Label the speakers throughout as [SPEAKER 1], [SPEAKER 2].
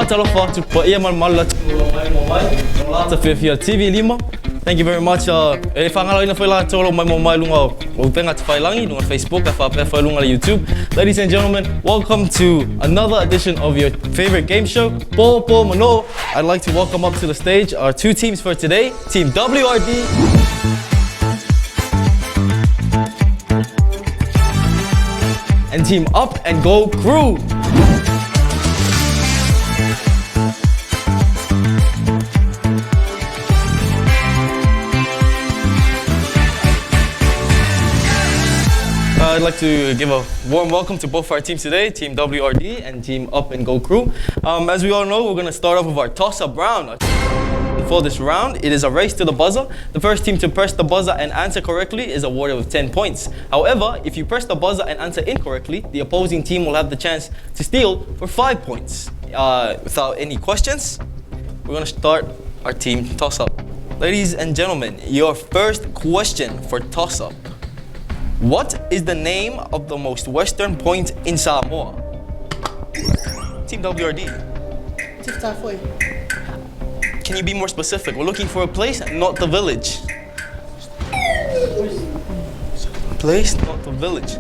[SPEAKER 1] Thank you very much. Facebook, YouTube. Ladies and gentlemen, welcome to another edition of your favorite game show, Po Mano'o. I'd like to welcome up to the stage our two teams for today, Team WRD and Team Up and Go Crew. I'd like to give a warm welcome to both our teams today, Team WRD and Team Up and Go Crew. As we all know, we're going to start off with our toss-up round. For this round, it is a race to the buzzer. The first team to press the buzzer and answer correctly is awarded with 10 points. However, if you press the buzzer and answer incorrectly, the opposing team will have the chance to steal for 5 points. Without any questions, we're going to start our team toss-up. Ladies and gentlemen, your first question for toss-up. What is the name of the most western point in Samoa? Team WRD.
[SPEAKER 2] Tiftafoe.
[SPEAKER 1] Can you be more specific? We're looking for a place, not the village. Place, not the village.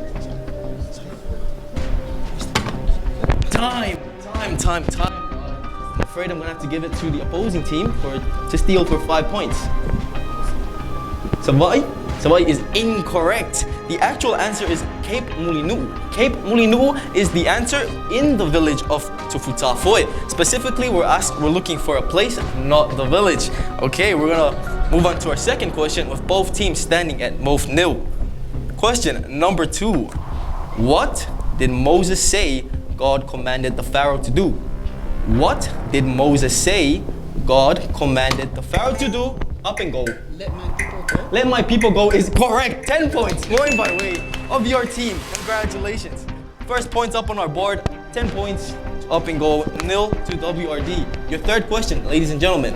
[SPEAKER 1] Time. I'm afraid I'm gonna have to give it to the opposing team to steal for 5 points. Savai is incorrect. The actual answer is Cape Mulinu. Cape Mulinu is the answer in the village of Tufutafoe. Specifically, we're looking for a place, not the village. Okay, we're gonna move on to our second question with both teams standing at both nil. Question number 2. What did Moses say God commanded the Pharaoh to do? What did Moses say God commanded the Pharaoh to do? Up and go.
[SPEAKER 2] Let my people go.
[SPEAKER 1] Let my people go is correct. 10 points going by way of your team. Congratulations. First points up on our board. 10 points. Up and go. 0 to WRD. Your third question, ladies and gentlemen.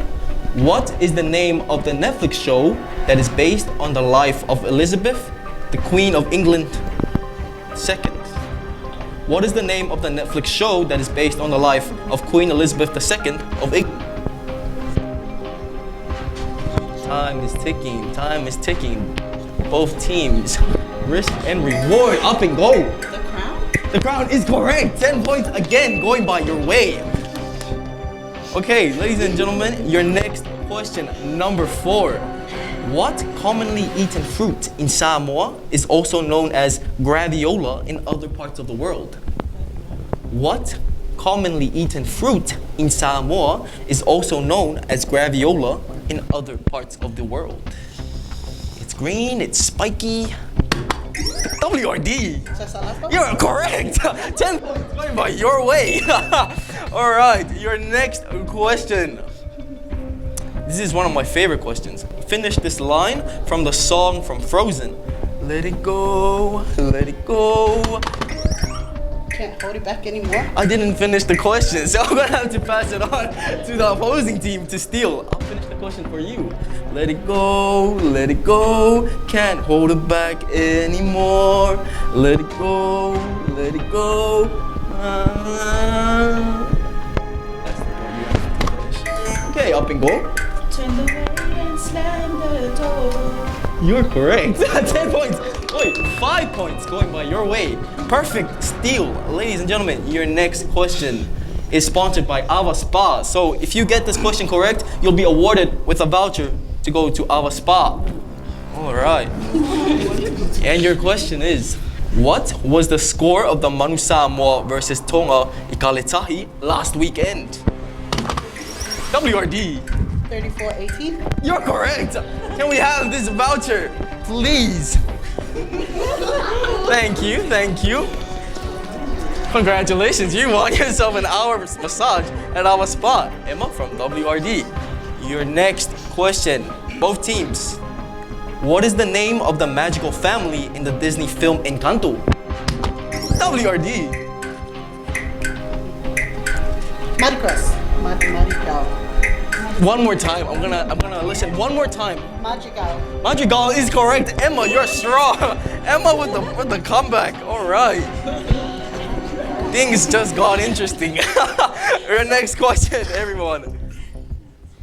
[SPEAKER 1] What is the name of the Netflix show that is based on the life of Elizabeth, the Queen of England II? What is the name of the Netflix show that is based on the life of Queen Elizabeth II of England? Time is ticking. Both teams, risk and reward, up and go.
[SPEAKER 2] The crown?
[SPEAKER 1] The crown is correct. 10 points again going by your way. Okay, ladies and gentlemen, your next question, number 4. What commonly eaten fruit in Samoa is also known as graviola in other parts of the world? What commonly eaten fruit in Samoa is also known as graviola in other parts of the world? It's green, it's spiky. WRD! You're correct! 10 points going by your way. Alright, your next question. This is one of my favorite questions. Finish this line from the song from Frozen. Let it go, let it go.
[SPEAKER 2] Can't hold it back anymore.
[SPEAKER 1] I didn't finish the question, so I'm gonna have to pass it on to the opposing team to steal. I'll finish the question for you. Let it go, can't hold it back anymore. Let it go, let it go. That's the part you have to finish. Okay, up and go.
[SPEAKER 2] Turn the way and slam the door.
[SPEAKER 1] You're correct. 10 points. Wait, 5 points going by your way. Perfect steal. Ladies and gentlemen, your next question is sponsored by Ava Spa. So if you get this question correct, you'll be awarded with a voucher to go to Ava Spa. All right. And your question is, what was the score of the Manu Samoa versus Tonga Ikaletahi last weekend? WRD.
[SPEAKER 2] 34-18.
[SPEAKER 1] You're correct. Can we have this voucher, please? Thank you. Congratulations, you won yourself an hour massage at our spa. Emma from WRD. Your next question, both teams. What is the name of the magical family in the Disney film Encanto? WRD.
[SPEAKER 2] Maricruz. Marical.
[SPEAKER 1] One more time. I'm gonna listen one more time.
[SPEAKER 2] Magical.
[SPEAKER 1] Madrigal is correct. Emma, you're strong. Emma with the comeback. All right. Things just got interesting. Your next question, everyone.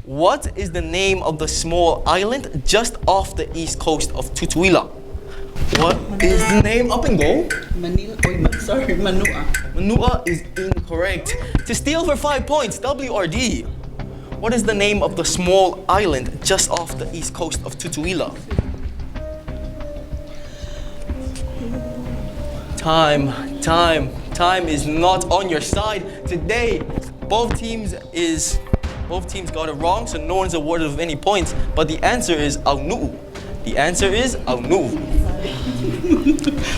[SPEAKER 1] What is the name of the small island just off the east coast of Tutuila? What is the name? Up and go.
[SPEAKER 2] Mano'o.
[SPEAKER 1] Mano'o is incorrect. To steal for 5 points, WRD. What is the name of the small island just off the east coast of Tutuila? Time is not on your side today. Both teams got it wrong, so no one's awarded with any points. But the answer is Aunu. The answer is Aunu.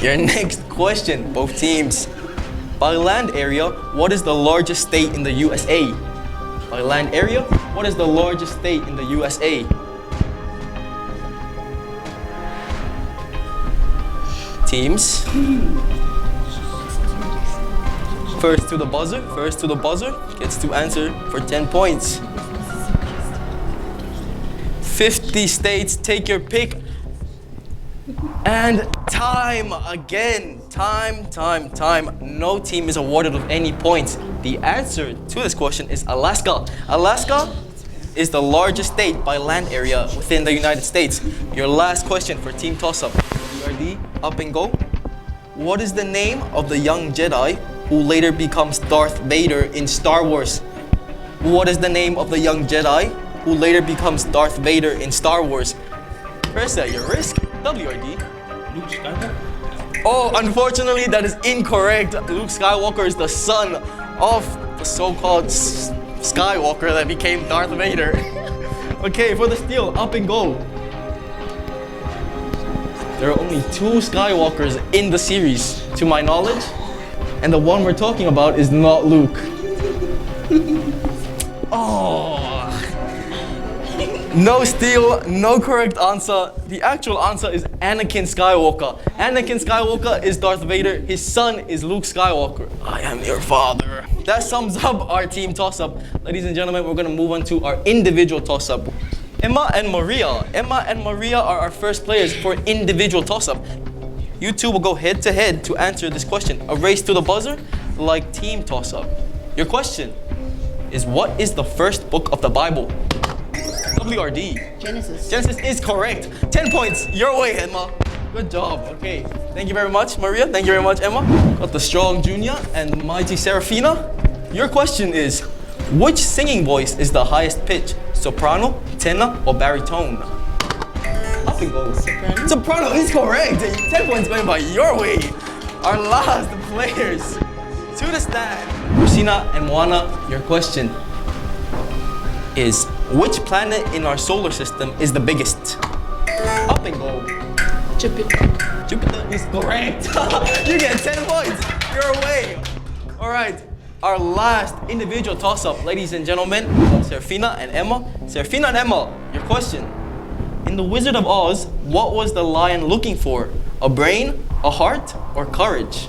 [SPEAKER 1] Your next question, both teams. By land area, what is the largest state in the USA? By land area, what is the largest state in the USA? Teams. First to the buzzer gets to answer for 10 points. 50 states, take your pick. And time again. Time. No team is awarded with any points. The answer to this question is Alaska. Alaska is the largest state by land area within the United States. Your last question for Team Toss-Up. WRD, up and go. What is the name of the young Jedi who later becomes Darth Vader in Star Wars? What is the name of the young Jedi who later becomes Darth Vader in Star Wars? Press at your risk. WRD.
[SPEAKER 3] Luke Skywalker?
[SPEAKER 1] Oh, unfortunately, that is incorrect. Luke Skywalker is the son of the so-called Skywalker that became Darth Vader. Okay, for the steal, up and go. There are only 2 Skywalkers in the series, to my knowledge, and the one we're talking about is not Luke. Oh. No steal, no correct answer. The actual answer is Anakin Skywalker. Anakin Skywalker is Darth Vader. His son is Luke Skywalker. I am your father. That sums up our team toss-up. Ladies and gentlemen, we're gonna move on to our individual toss-up. Emma and Maria are our first players for individual toss-up. You two will go head to head to answer this question. A race to the buzzer, like team toss-up. Your question is, what is the first book of the Bible? WRD.
[SPEAKER 2] Genesis.
[SPEAKER 1] Genesis is correct. 10 points your way, Emma. Good job. Okay. Thank you very much, Maria. Thank you very much, Emma. Got the strong Junior and the mighty Serafina. Your question is, which singing voice is the highest pitch? Soprano, tenor, or baritone? Up and go.
[SPEAKER 2] Soprano.
[SPEAKER 1] Soprano is correct. 10 points going by your way. Our last players to the stand. Rosina and Moana, your question is, which planet in our solar system is the biggest? Up and go.
[SPEAKER 2] Jupiter.
[SPEAKER 1] Jupiter is correct. You get 10 points. You're away. All right. Our last individual toss-up, ladies and gentlemen, Serafina and Emma. Serafina and Emma, your question. In The Wizard of Oz, what was the lion looking for? A brain, a heart, or courage?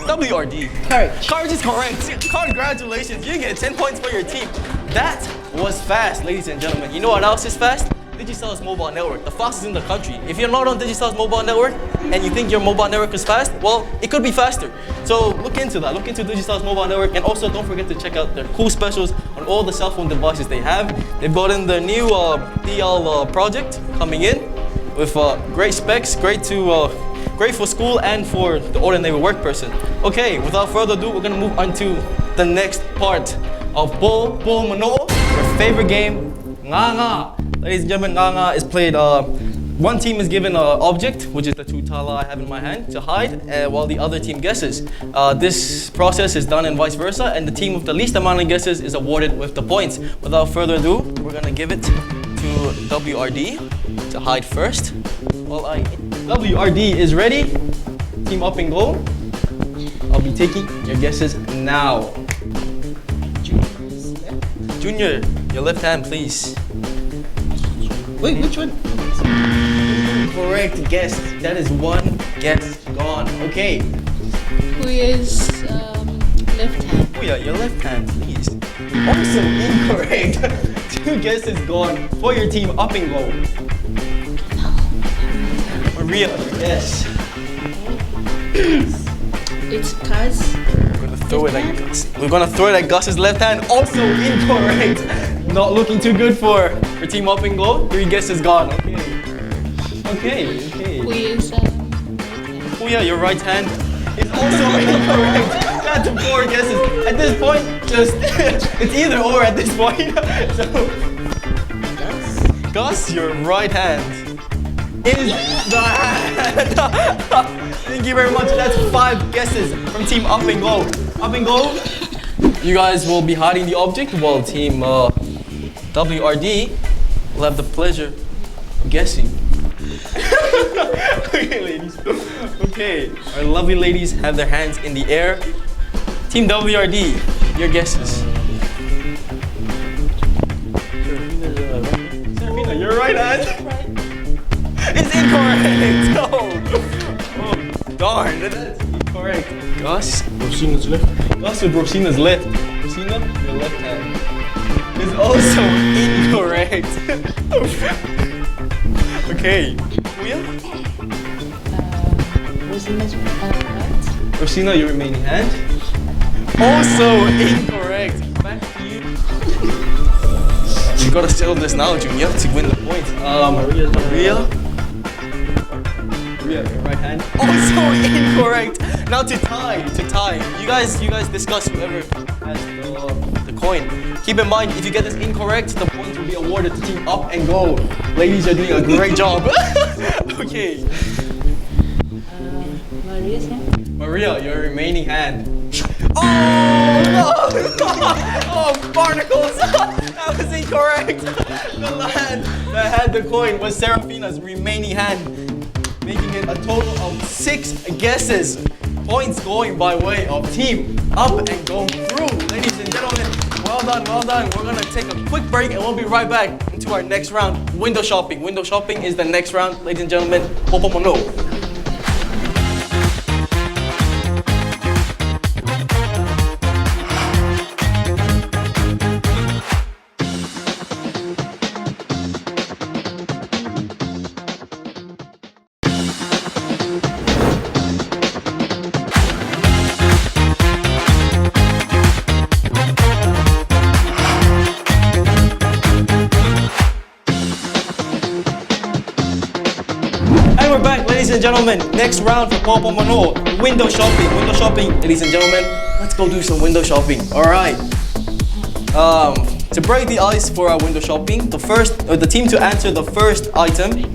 [SPEAKER 1] WRD.
[SPEAKER 2] Courage.
[SPEAKER 1] Courage is correct. Congratulations. You get 10 points for your team. That was fast, ladies and gentlemen. You know what else is fast? Digicel's mobile network, the fastest in the country. If you're not on Digicel's mobile network and you think your mobile network is fast, well, it could be faster. So look into that. Look into Digicel's mobile network, and also don't forget to check out their cool specials on all the cell phone devices they have. They brought in their new DL project coming in with great specs, great for school and for the ordinary work person. Okay, without further ado, we're gonna move on to the next part of Po Mano'o, your favorite game, GAGA. Ladies and gentlemen, GAGA is played, one team is given an object, which is the 2 tala I have in my hand, to hide, while the other team guesses. This process is done and vice versa, and the team with the least amount of guesses is awarded with the points. Without further ado, we're gonna give it to WRD to hide first. While WRD is ready, team up and go. I'll be taking your guesses now. Junior, your left hand, please.
[SPEAKER 2] Wait, which one?
[SPEAKER 1] Correct guess. That is one guess gone. Okay.
[SPEAKER 4] Who is left hand?
[SPEAKER 1] Oh yeah, your left hand, please. Also incorrect. 2 guesses gone for your team. Up and go. Maria, yes.
[SPEAKER 4] It's Kaz.
[SPEAKER 1] We're gonna throw it at Gus's left hand. Also incorrect. Not looking too good for Team Up and Go. 3 guesses gone. Okay.
[SPEAKER 4] Who is
[SPEAKER 1] Oh yeah, your right hand is also incorrect. That's 4 guesses. At this point, just it's either or at this point. So Gus, your right hand is the hand. Thank you very much. That's 5 guesses from Team Up and Go. Up and Go. You guys will be hiding the object while Team WRD will have the pleasure of guessing. Okay, ladies. Okay, our lovely ladies have their hands in the air. Team WRD, your guesses. Serafina, your right hand is incorrect. Oh, darn, that's incorrect. Gus,
[SPEAKER 2] Rosina's left.
[SPEAKER 1] Gus with Rosina's left. Rosina, your left hand is also incorrect. Okay, Kuya?
[SPEAKER 4] Rosina's right?
[SPEAKER 1] Rosina, your remaining hand. Also incorrect. Back to you. You gotta settle this now, Junior, to win the point. Maria, your right hand. Also incorrect. Now to tie. You guys discuss whoever has the coin. Keep in mind, if you get this incorrect, the points will be awarded to Team Up and Go. Ladies, you're doing a great job. Okay.
[SPEAKER 4] Maria's hand?
[SPEAKER 1] Maria, your remaining hand. Oh no! Oh, barnacles! That was incorrect. The hand that had the coin was Serafina's remaining hand, making it a total of 6 guesses. Points going by way of Team Up and Go Crew. Ladies and gentlemen, well done. We're gonna take a quick break and we'll be right back into our next round, window shopping. Window shopping is the next round, ladies and gentlemen. Po Mano'o. And we're back, ladies and gentlemen. Next round for Po Mano'o, window shopping. Window shopping, ladies and gentlemen. Let's go do some window shopping. All right. To break the ice for our window shopping, the team to answer the first item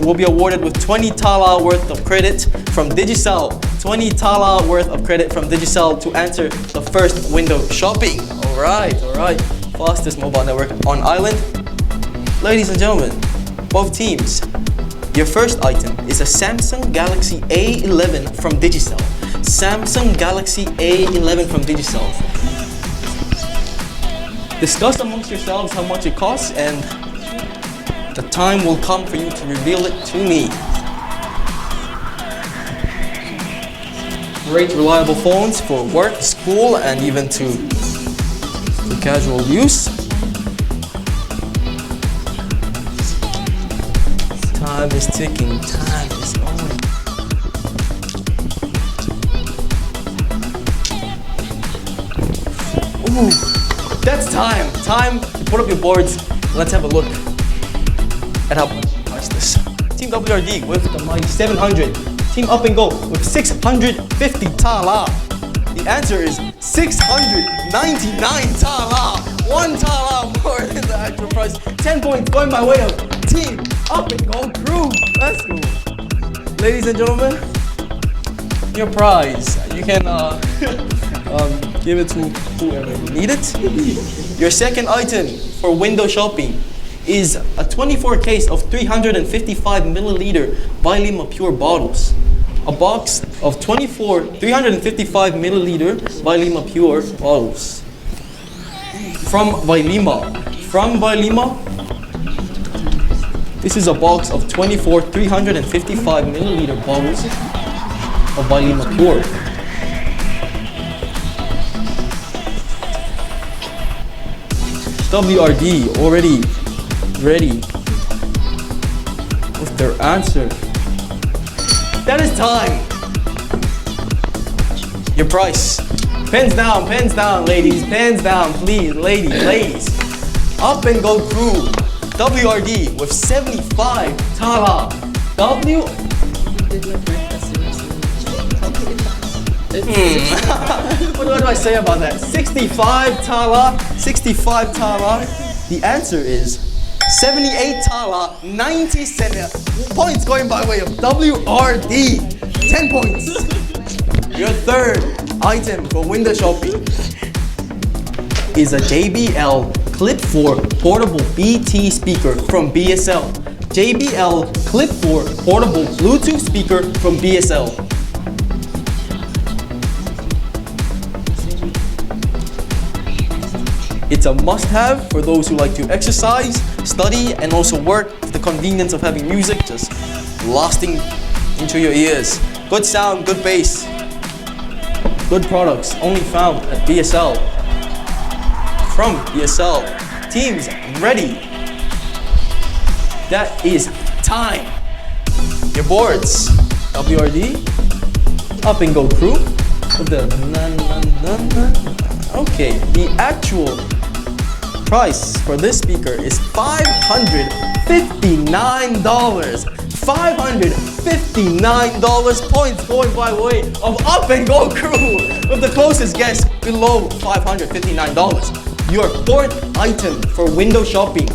[SPEAKER 1] will be awarded with 20 tala worth of credit from Digicel. 20 tala worth of credit from Digicel to answer the first window shopping. All right. Fastest mobile network on island. Ladies and gentlemen, both teams. Your first item is a Samsung Galaxy A11 from Digicel. Samsung Galaxy A11 from Digicel. Discuss amongst yourselves how much it costs, and the time will come for you to reveal it to me. Great reliable phones for work, school, and even to casual use. Time is ticking, time is going. Ooh, that's time. Time to put up your boards. Let's have a look at how much this. Team WRD with the mighty 700. Team Up and Go with 650 tala. The answer is 699 tala. 1 tala more than the actual price. 10 points going by way of Team Up and Go Crew. Let's go. Ladies and gentlemen, your prize. You can give it to whoever you need it. Your second item for window shopping is a 24 case of 355 milliliter Vailima Pure bottles. A box of 24 355 milliliter Vailima Pure bottles. From Vailima, this is a box of 24 355 milliliter bottles of Vailima Pure. WRD already ready with their answer. That is time. your price. Pens down, ladies. Pens down, please, ladies. Up and Go Crew, WRD with 75 tala. W.
[SPEAKER 2] Did not write as soon as
[SPEAKER 1] What do I say about that? 65 tala. The answer is 78 tala, 97 points going by way of WRD. 10 points. Your third item for window shopping is a JBL Clip 4 portable BT speaker from BSL. JBL Clip 4 portable Bluetooth speaker from BSL. It's a must-have for those who like to exercise, study, and also work with the convenience of having music just blasting into your ears. Good sound, good bass. Good products, only found at BSL. From BSL. Teams ready. That is time. Your boards. WRD. Up and Go Crew. With the okay, the actual price for this speaker is $559. $559 points going by way of Up and Go Crew with the closest guess below $559. Your fourth item for window shopping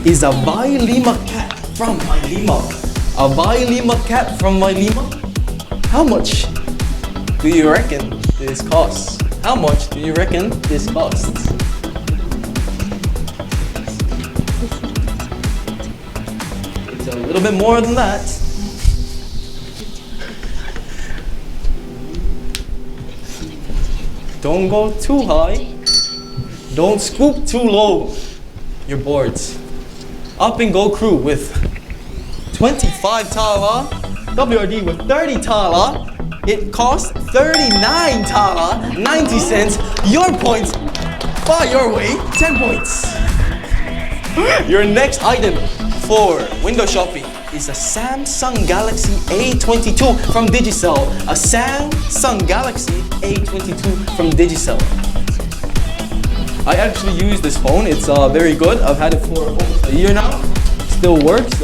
[SPEAKER 1] is a Vailima cap from Vailima. A Vailima cap from Vailima? How much do you reckon this costs? How much do you reckon this costs? It's a little bit more than that. Don't go too high. Don't scoop too low. Your boards. Up and Go Crew with 25 tala. WRD with 30 tala. It costs 39 tala, 90 cents. Your points, by your way, 10 points. Your next item for window shopping is a Samsung Galaxy A22 from Digicel. A Samsung Galaxy A22 from Digicel. I actually use this phone. It's very good. I've had it for almost a year now. Still works.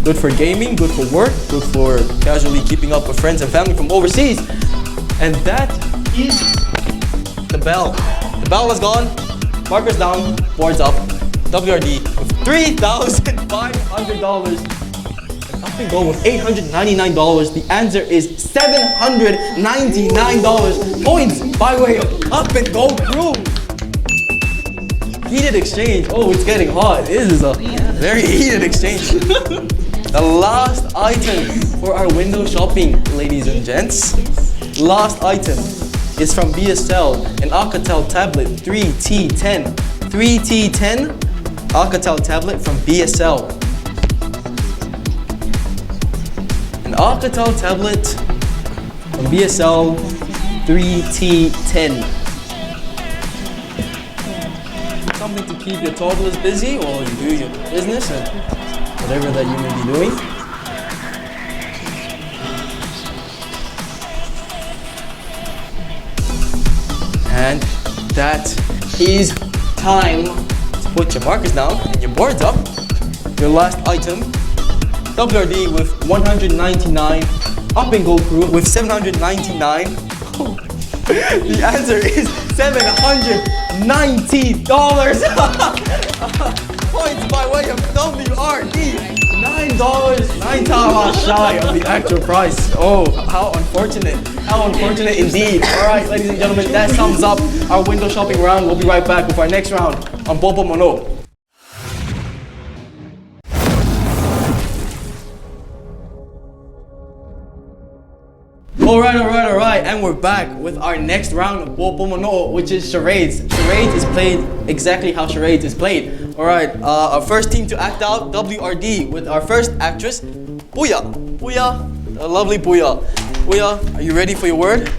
[SPEAKER 1] Good for gaming, good for work, good for casually keeping up with friends and family from overseas. And that is the bell. The bell is gone. Markers down, boards up. WRD with $3,500. And Up and Go with $899. The answer is $799. Points by way of Up and Go Crew. Heated exchange. Oh, it's getting hot. This is a very heated exchange. The last item for our window shopping, ladies and gents. Last item is from BSL, an Alcatel tablet 3T10. 3T10 Alcatel tablet from BSL. An Alcatel tablet from BSL 3T10. Something to keep your toddlers busy while you do your business and whatever that you may be doing. And that is time to put your markers down and your boards up. Your last item, WRD with 199, Up and Go Crew with 799. The answer is $790. Points by way of WRD. $9, 9 tala shy of the actual price. Oh, how unfortunate. How unfortunate indeed. Alright, ladies and gentlemen, that sums up our window shopping round. We'll be right back with our next round on Po Mano'o. Alright, and we're back with our next round of Po Mano'o, which is charades. Charades is played exactly how charades is played. Alright, our first team to act out, WRD, with our first actress, Puya. Puya, the lovely Puya. Puya, are you ready for your word?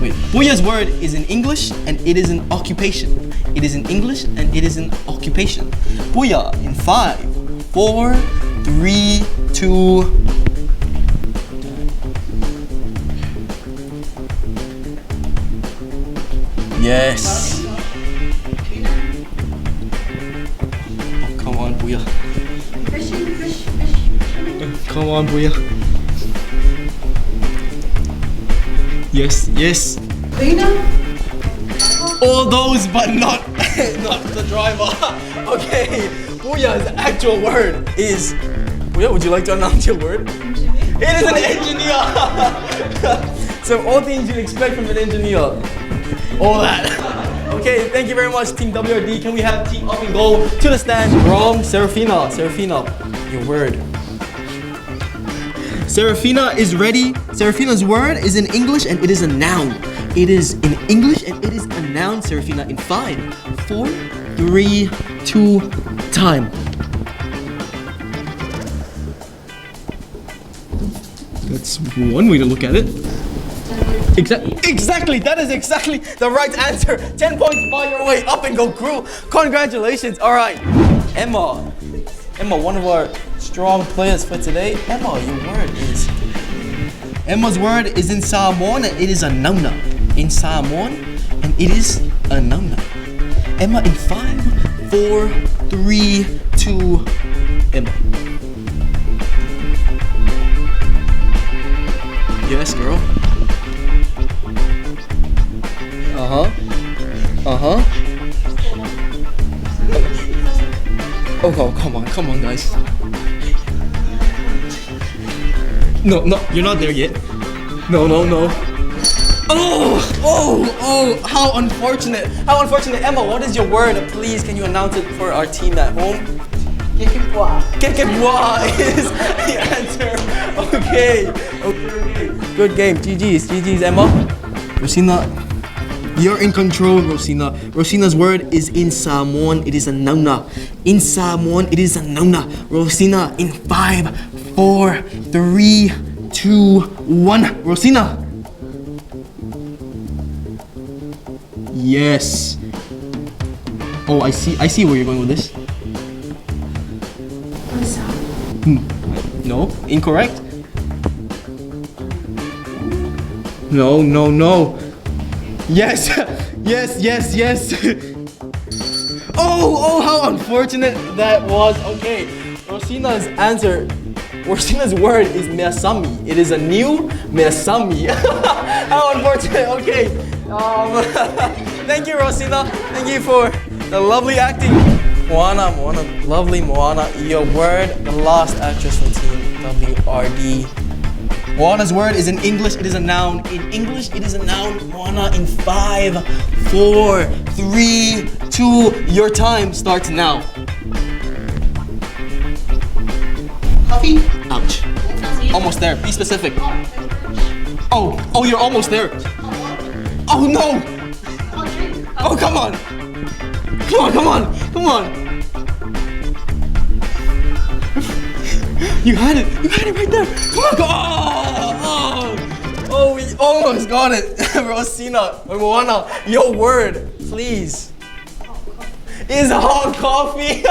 [SPEAKER 1] Wait, Puya's word is in English and it is an occupation. It is in English and it is an occupation. Puya, in 5, 4, 3, 2, Yes. Oh, come on, Booyah. Come on, Booyah. Yes, yes. All those, but not not the driver. Okay, Booyah's actual word is. Booyah, would you like to announce your word? It is an engineer. So all things you'd expect from an engineer. All that. Okay, thank you very much, Team WRD. Can we have Team Up and Go to the stand? Wrong, Serafina. Serafina, your word. Serafina is ready. Serafina's word is in English and it is a noun. It is in English and it is a noun, Serafina, in 5, 4, 3, 2, time. That's one way to look at it. Exactly, that is exactly the right answer. 10 points by your way. Up and Go crew. Congratulations. All right, Emma, one of our strong players for today. Emma, your word is. Emma's word is in Samoan and it is a nauna. In Samoan and it is a nauna. Emma in 5, 4, 3, 2, Emma. Yes, girl. Oh, come on, guys. No, you're not there yet. No. Oh, how unfortunate. Emma, what is your word? Please, can you announce it for our team at home? Kekepwa is the answer. Okay. Good game. GG's, Emma. Rosina, you're in control, Rosina. Rosina's word is in Samoan. It is a nauna. In Samoan, it is a nauna. Rosina in 5, 4, 3, 2, 1. Rosina. Yes. Oh, I see where you're going with this. No, incorrect. No. Yes. Oh, how unfortunate that was. Okay, Rosina's word is measami. It is a new measami. How unfortunate. Okay. Thank you, Rosina. Thank you for the lovely acting. Moana, lovely Moana. Your word, the last actress from Team WRD. Moana's word is in English, it is a noun. In English, it is a noun. Moana in 5, 4, 3, 2. Your time starts now.
[SPEAKER 2] Coffee.
[SPEAKER 1] Ouch. Almost there. Be specific. Oh, you're almost there. Oh no. Oh, come on. You had it right there. Come on. Oh, we almost got it. Rosina, Moana, your word, please. Is hot coffee.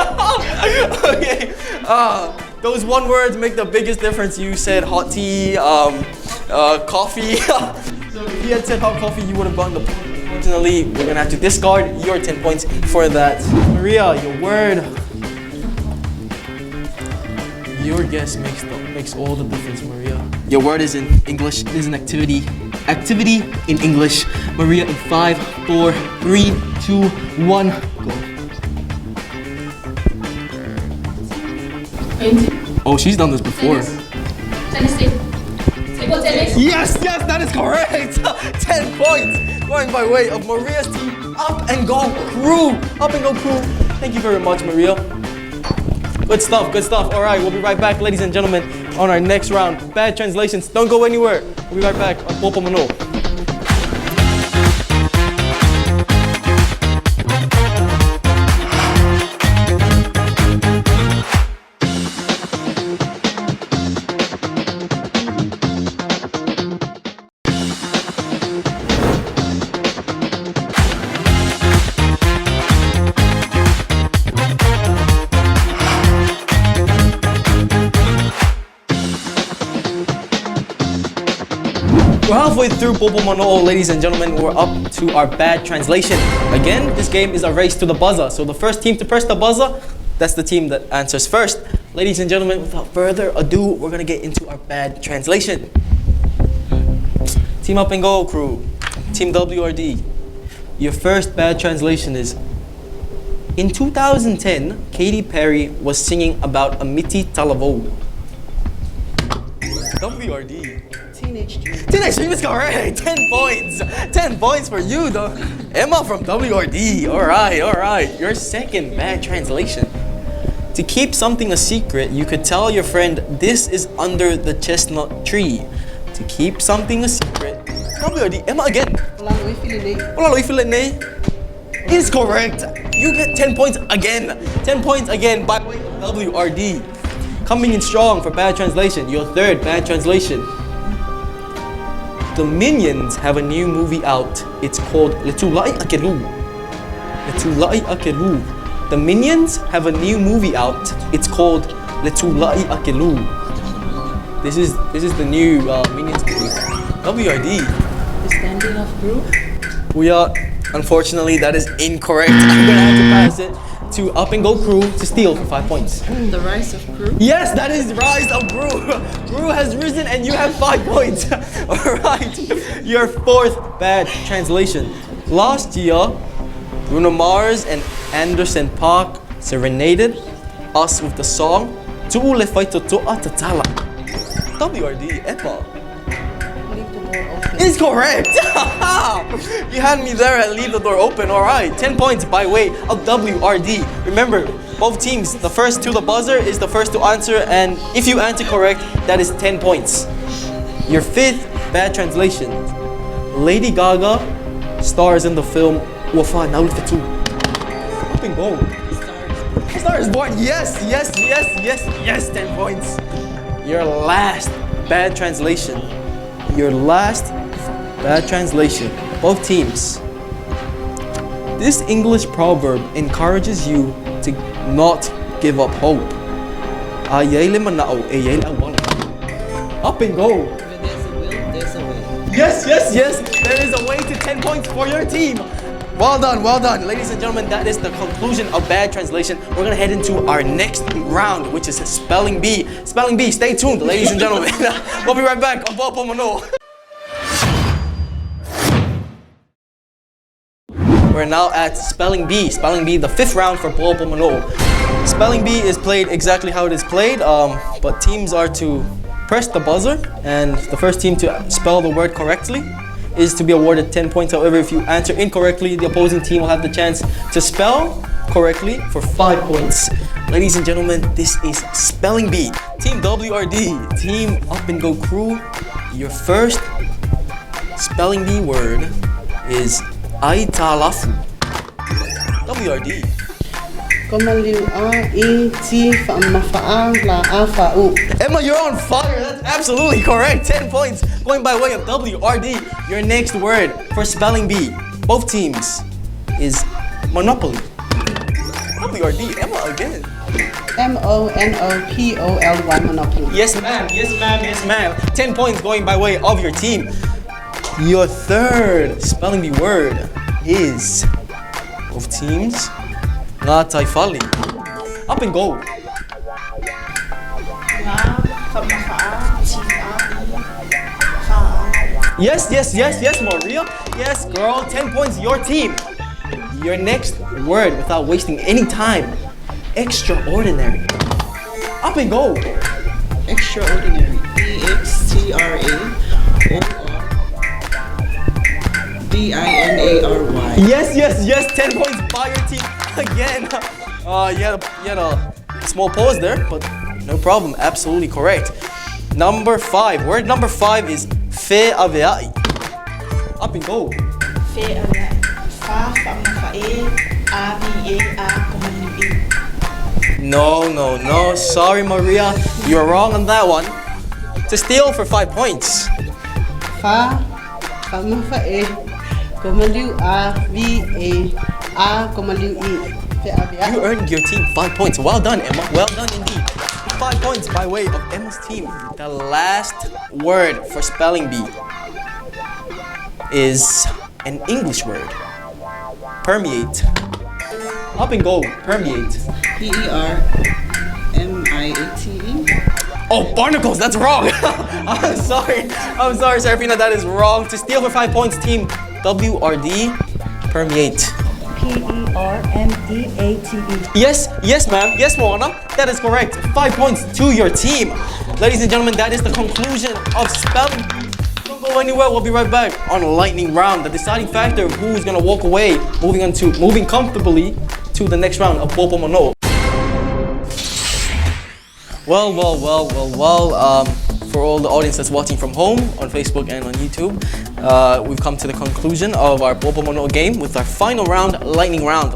[SPEAKER 1] Okay. Those one words make the biggest difference. You said hot tea, coffee. So if you had said hot coffee, you would have gotten the point. Unfortunately, we're gonna have to discard your 10 points for that. Maria, your word. Your guess makes all the difference, Maria. Your word is in English. It is an activity. Activity in English. Maria in 5, 4, 3, 2, 1, go. Oh, she's done this before.
[SPEAKER 4] Tennis.
[SPEAKER 1] Yes, that is correct. 10 points going by way of Maria's team. Up and Go crew. Thank you very much, Maria. Good stuff. All right, we'll be right back, ladies and gentlemen, on our next round. Bad translations, don't go anywhere. We'll be right back on Po Mano'o. We're halfway through Po Mano'o, ladies and gentlemen. We're up to our bad translation. Again, this game is a race to the buzzer. So the first team to press the buzzer, that's the team that answers first. Ladies and gentlemen, without further ado, we're gonna get into our bad translation. Team Up and Go crew, Team WRD. Your first bad translation is: in 2010, Katy Perry was singing about a Miti Talavo. WRD.
[SPEAKER 2] Teenage Dream.
[SPEAKER 1] Teenage Dream is correct. 10 points. 10 points for you, though. Emma from WRD. All right. Your second bad translation. To keep something a secret, you could tell your friend this is under the chestnut tree. To keep something a secret. WRD. Emma again. Wala lo'y filet ne. Is correct. You get 10 points again. 10 points again by way of WRD. Coming in strong for bad translation. Your third bad translation. The Minions have a new movie out. It's called Letulai Akelu. Letulai Akelu. The Minions have a new movie out. It's called Letulai Akelu. This is the new Minions movie. WRD.
[SPEAKER 4] The Standing of Group.
[SPEAKER 1] We are, unfortunately, that is incorrect. I'm gonna have to pass it to Up and Go crew to steal for 5 points.
[SPEAKER 4] The Rise of Group.
[SPEAKER 1] Yes, that is Rise of Gru. Gru has risen and you have 5 points. Alright, your fourth bad translation. Last year, Bruno Mars and Anderson .Paak serenaded us with the song Tu'ule Faito To'a Tatala. WRD, Epa.
[SPEAKER 2] Leave the door open.
[SPEAKER 1] Is correct! You had me there at leave the door open. Alright, 10 points by way of WRD. Remember, both teams, the first to the buzzer is the first to answer, and if you answer correct, that is 10 points. Your fifth bad translation. Lady Gaga stars in the film Wafa Naul Fatu. Up and go. Star is Born. Yes. 10 points. Your last bad translation. Your last bad translation. Both teams. This English proverb encourages you to not give up hope. Up and go.
[SPEAKER 2] Where there's a will, there's a way.
[SPEAKER 1] Yes. There is a way to 10 points for your team. Well done. Ladies and gentlemen, that is the conclusion of bad translation. We're gonna head into our next round, which is Spelling Bee. Spelling Bee, stay tuned, ladies and gentlemen. We'll be right back on Po Mano'o. We're now at Spelling Bee. Spelling Bee, the fifth round for Po Mano'o. Spelling Bee is played exactly how it is played, but teams are to press the buzzer, and the first team to spell the word correctly is to be awarded 10 points. However, if you answer incorrectly, the opposing team will have the chance to spell correctly for 5 points. Ladies and gentlemen, this is Spelling Bee. Team WRD, Team Up and Go crew, your first Spelling Bee word is Aitalafu. WRD. Emma, you're on fire. That's absolutely correct. 10 points going by way of WRD. Your next word for Spelling Bee, both teams, is Monopoly. WRD. Emma again.
[SPEAKER 2] MONOPOLY. Monopoly.
[SPEAKER 1] Yes, ma'am. 10 points going by way of your team. Your third Spelling Bee word is, both teams, Nga Taifali. Up and go. Yes, Maria. Yes, girl. 10 points, your team. Your next word, without wasting any time, extraordinary. Up and go.
[SPEAKER 2] Extraordinary. EXTRAORDINARY.
[SPEAKER 1] Yes. 10 points by your team again. You had a small pause there, but no problem. Absolutely correct. Number 5. Word number 5 is Fe Aveai. Up and go. No. Sorry, Maria. You're wrong on that one. To steal for 5 points. You earned your team 5 points. Well done, Emma. Well done indeed. 5 points by way of Emma's team. The last word for Spelling Bee is an English word. Permeate. Up and go. Permeate.
[SPEAKER 2] Permiate.
[SPEAKER 1] Oh, barnacles, that's wrong. I'm sorry, Serafina, that is wrong. To steal for 5 points, team WRD, permeate.
[SPEAKER 4] Permeate.
[SPEAKER 1] Yes, ma'am. Yes, Moana. That is correct. 5 points to your team. Ladies and gentlemen, that is the conclusion of spelling. Don't go anywhere. We'll be right back on lightning round. The deciding factor of who's gonna walk away, moving comfortably to the next round of Po Mano'o. Well, for all the audience that's watching from home on Facebook and on YouTube, we've come to the conclusion of our Po Mano'o game with our final round, lightning round.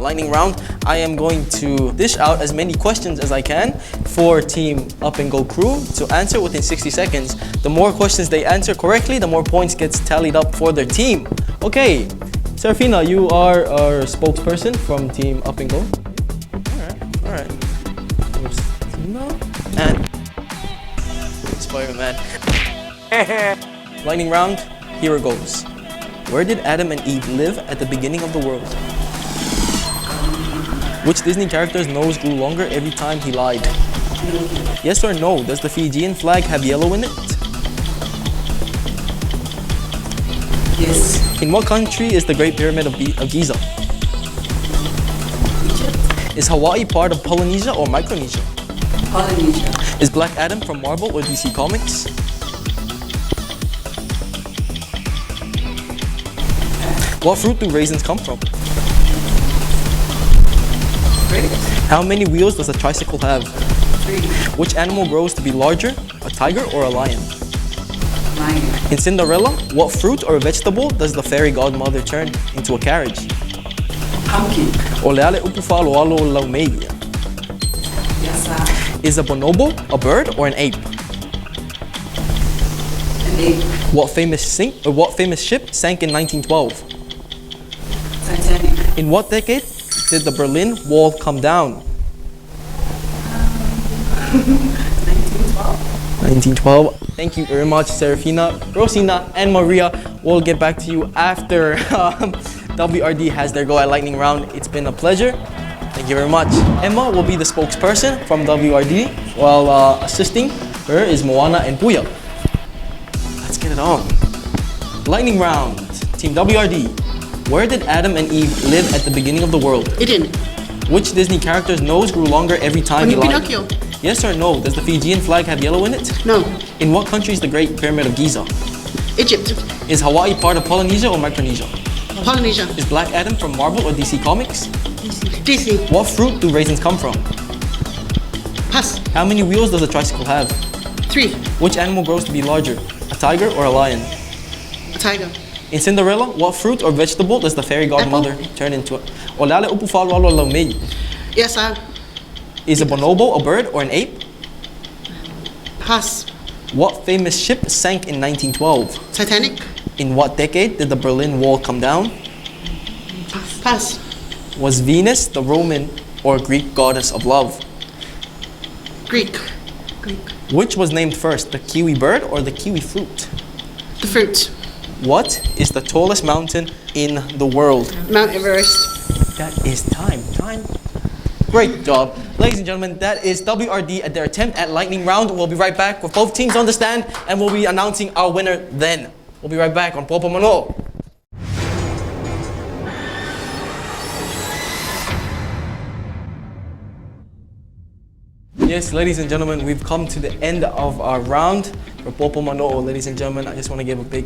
[SPEAKER 1] I am going to dish out as many questions as I can for Team Up and Go crew to answer within 60 seconds. The more questions they answer correctly, the more points gets tallied up for their team. Okay, Serafina, you are our spokesperson from Team Up and Go. All right. And Spider-Man. Lightning round, here it goes. Where did Adam and Eve live at the beginning of the world? Which Disney character's nose grew longer every time he lied? Yes or no, does the Fijian flag have yellow in it?
[SPEAKER 2] Yes.
[SPEAKER 1] In what country is the Great Pyramid of Giza?
[SPEAKER 2] Egypt.
[SPEAKER 1] Is Hawaii part of Polynesia or Micronesia?
[SPEAKER 2] Polynesia.
[SPEAKER 1] Is Black Adam from Marvel or DC Comics? What fruit do raisins come from?
[SPEAKER 2] Grapes.
[SPEAKER 1] How many wheels does a tricycle have?
[SPEAKER 2] 3.
[SPEAKER 1] Which animal grows to be larger, a tiger or a lion?
[SPEAKER 2] 9.
[SPEAKER 1] In Cinderella, what fruit or vegetable does the fairy godmother turn into a carriage?
[SPEAKER 2] Pumpkin.
[SPEAKER 1] Oleale upufa loalo laumei.
[SPEAKER 2] Yes, sir.
[SPEAKER 1] Is a bonobo a bird or an ape?
[SPEAKER 2] An ape.
[SPEAKER 1] What famous ship sank in 1912?
[SPEAKER 2] Titanic.
[SPEAKER 1] In what decade did the Berlin Wall come down? 1912. Thank you very much, Serafina, Rosina, and Maria. We'll get back to you after WRD has their go at lightning round. It's been a pleasure. Thank you very much. Emma will be the spokesperson from WRD, while assisting her is Moana and Puya. Let's get it on. Lightning round. Team WRD. Where did Adam and Eve live at the beginning of the world?
[SPEAKER 2] Eden.
[SPEAKER 1] Which Disney character's nose grew longer every time he lied?
[SPEAKER 2] Pinocchio.
[SPEAKER 1] Yes or no? Does the Fijian flag have yellow in it?
[SPEAKER 2] No.
[SPEAKER 1] In what country is the Great Pyramid of Giza?
[SPEAKER 2] Egypt.
[SPEAKER 1] Is Hawaii part of Polynesia or Micronesia?
[SPEAKER 2] Polynesia.
[SPEAKER 1] Is Black Adam from Marvel or DC Comics?
[SPEAKER 2] DC.
[SPEAKER 1] What fruit do raisins come from?
[SPEAKER 2] Pass.
[SPEAKER 1] How many wheels does a tricycle have?
[SPEAKER 2] 3.
[SPEAKER 1] Which animal grows to be larger, a tiger or a lion?
[SPEAKER 2] A tiger.
[SPEAKER 1] In Cinderella, what fruit or vegetable does the fairy godmother turn into? Olale upufalu laumei.
[SPEAKER 2] Yes, sir.
[SPEAKER 1] Is a bonobo a bird or an ape?
[SPEAKER 2] Pass.
[SPEAKER 1] What famous ship sank in 1912?
[SPEAKER 2] Titanic.
[SPEAKER 1] In what decade did the Berlin Wall come down?
[SPEAKER 2] Pass.
[SPEAKER 1] Was Venus the Roman or Greek goddess of love?
[SPEAKER 2] Greek.
[SPEAKER 1] Which was named first, the kiwi bird or the kiwi fruit?
[SPEAKER 2] The fruit.
[SPEAKER 1] What is the tallest mountain in the world?
[SPEAKER 2] Mount Everest.
[SPEAKER 1] That is time. Great job. Ladies and gentlemen, that is WRD at their attempt at lightning round. We'll be right back with both teams on the stand and we'll be announcing our winner then. We'll be right back on Po Mano'o. Yes, ladies and gentlemen, we've come to the end of our round for Po Mano'o. Ladies and gentlemen, I just want to give a big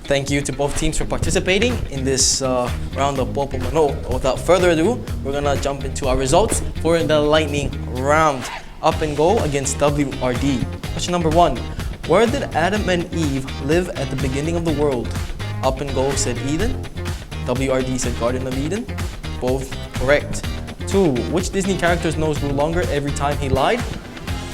[SPEAKER 1] thank you to both teams for participating in this round of Po Mano'o. Without further ado, we're gonna jump into our results for the lightning round. Up and go against WRD. Question number 1. Where did Adam and Eve live at the beginning of the world? Up and go said Eden. WRD said Garden of Eden. Both correct. 2. Which Disney character's nose grew longer every time he lied?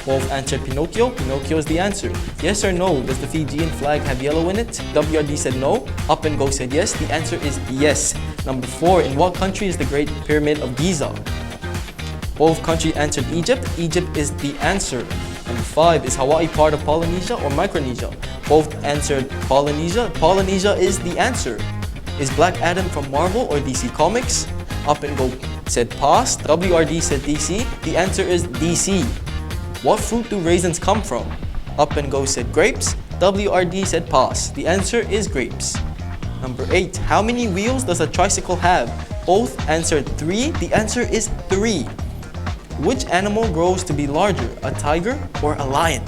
[SPEAKER 1] Both answered Pinocchio. Pinocchio is the answer. Yes or no? Does the Fijian flag have yellow in it? WRD said no. Up and go said yes. The answer is yes. Number 4. In what country is the Great Pyramid of Giza? Both countries answered Egypt. Egypt is the answer. Number 5, is Hawaii part of Polynesia or Micronesia? Both answered Polynesia. Polynesia is the answer. Is Black Adam from Marvel or DC Comics? Up and Go said pass. WRD said DC. The answer is DC. What fruit do raisins come from? Up and Go said grapes. WRD said pass. The answer is grapes. Number 8, how many wheels does a tricycle have? Both answered 3. The answer is 3. Which animal grows to be larger, a tiger or a lion?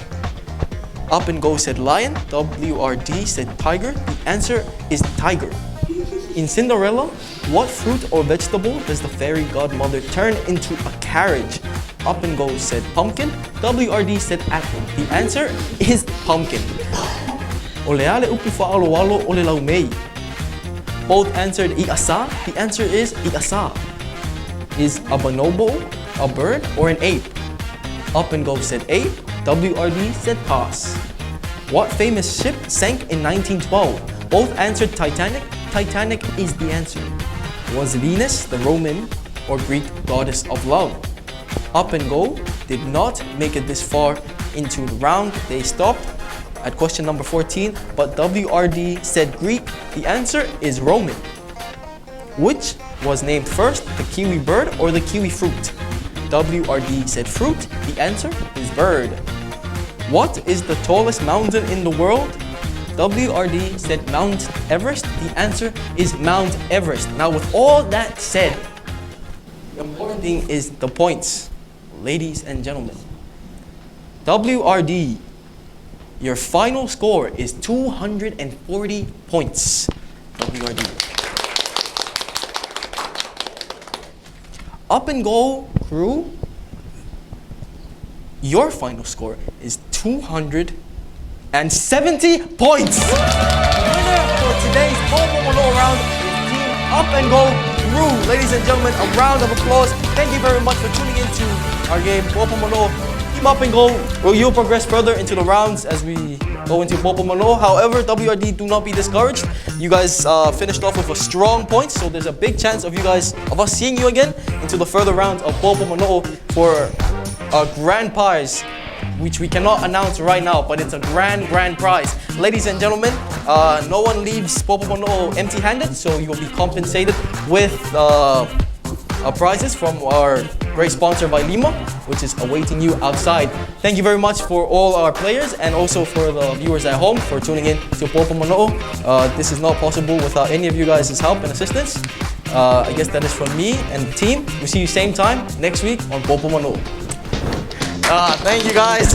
[SPEAKER 1] Up and Go said lion. WRD said tiger. The answer is tiger. In Cinderella, what fruit or vegetable does the fairy godmother turn into a carriage? Up and Go said pumpkin. WRD said apple. The answer is pumpkin. Oleale upu fa'aloalo ole laumei. Both answered i'asa. The answer is i'asa. Is a bonobo a bird or an ape? Up and Go said ape. WRD said pass. What famous ship sank in 1912? Both answered Titanic. Titanic is the answer. Was Venus the Roman or Greek goddess of love? Up and Go did not make it this far into the round. They stopped at question number 14, but WRD said Greek. The answer is Roman. Which was named first, the kiwi bird or the kiwi fruit? WRD said fruit. The answer is bird. What is the tallest mountain in the world? WRD said Mount Everest. The answer is Mount Everest. Now with all that said, the important thing is the points, ladies and gentlemen. WRD, your final score is 240 points. WRD. Up and Go crew, your final score is 270 points. The winner for today's Po Mano'o round is Team Up and Go crew. Ladies and gentlemen, a round of applause. Thank you very much for tuning into our game, Po Mano'o. Team Up and Go, you'll progress further into the rounds as we go into Po Mano'o. However, WRD, do not be discouraged. You guys finished off with a strong point, so there's a big chance of us seeing you again into the further rounds of Po Mano'o for a grand prize, which we cannot announce right now, but it's a grand prize. Ladies and gentlemen, no one leaves Po Mano'o empty-handed, so you'll be compensated with prizes from our great sponsor by Lima, which is awaiting you outside. Thank you very much for all our players and also for the viewers at home for tuning in to Po Mano'o. This is not possible without any of you guys' help and assistance. I guess that is from me and the team. We'll see you same time next week on Po Mano'o. Thank you guys.